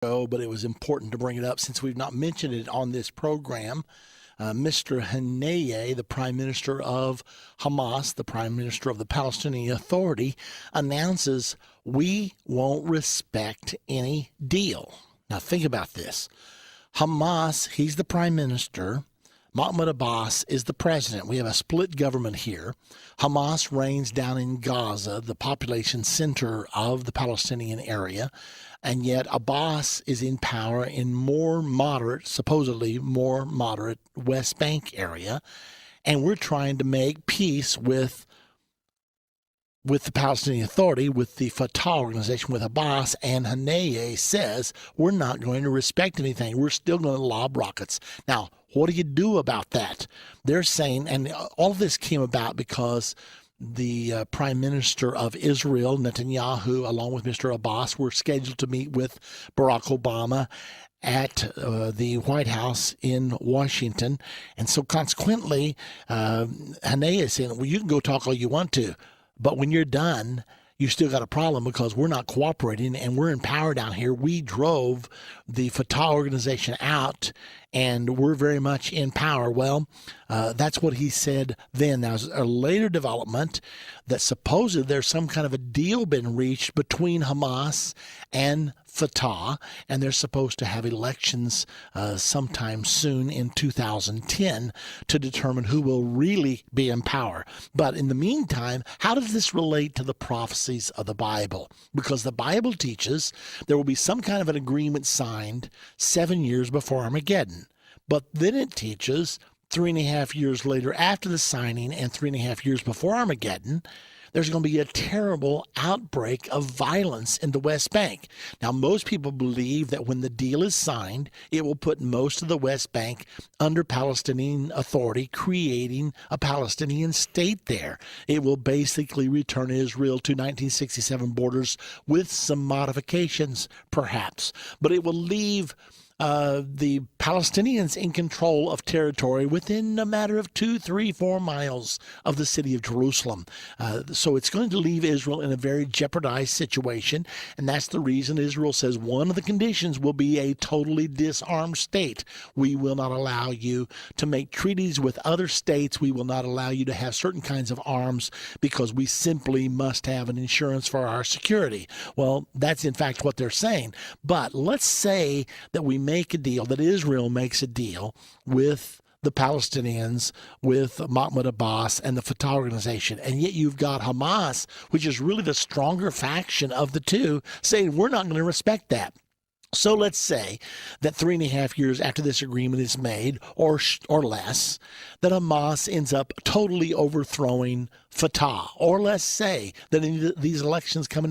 but it was important to bring it up since we've not mentioned it on this program. Mr. Haniyeh, the Prime Minister of Hamas, the Prime Minister of the Palestinian Authority, announces we won't respect any deal. Now think about this. Hamas, he's the Prime Minister. Mahmoud Abbas is the president. We have a split government here. Hamas reigns down in Gaza, the population center of the Palestinian area, and yet Abbas is in power in supposedly more moderate West Bank area, and we're trying to make peace with the Palestinian Authority, with the Fatah organization, with Abbas, and Haniyeh says we're not going to respect anything. We're still going to lob rockets. Now, what do you do about that? They're saying, and all of this came about because the Prime Minister of Israel, Netanyahu, along with Mr. Abbas, were scheduled to meet with Barack Obama at the White House in Washington. And so consequently, Haniyeh is saying, well, you can go talk all you want to, but when you're done, you still got a problem because we're not cooperating and we're in power down here. We drove the Fatah organization out and we're very much in power. Well, that's what he said then. Now, there's a later development that supposedly there's some kind of a deal been reached between Hamas and Fatah, and they're supposed to have elections sometime soon in 2010 to determine who will really be in power. But in the meantime, how does this relate to the prophecies of the Bible? Because the Bible teaches there will be some kind of an agreement signed 7 years before Armageddon. But then it teaches 3.5 years later after the signing and 3.5 years before Armageddon, there's going to be a terrible outbreak of violence in the West Bank. Now, most people believe that when the deal is signed, it will put most of the West Bank under Palestinian Authority, creating a Palestinian state there. It will basically return Israel to 1967 borders with some modifications, perhaps. But it will leave the Palestinians in control of territory within a matter of 2, 3, 4 miles of the city of Jerusalem. So it's going to leave Israel in a very jeopardized situation, and that's the reason Israel says one of the conditions will be a totally disarmed state. We will not allow you to make treaties with other states. We will not allow you to have certain kinds of arms because we simply must have an insurance for our security. Well, that's in fact what they're saying. But let's say that we make a deal, that Israel makes a deal with the Palestinians, with Mahmoud Abbas and the Fatah organization, and yet you've got Hamas, which is really the stronger faction of the two, saying we're not going to respect that. So let's say that 3.5 years after this agreement is made, or less, that Hamas ends up totally overthrowing Fatah. Or let's say that in these elections coming up,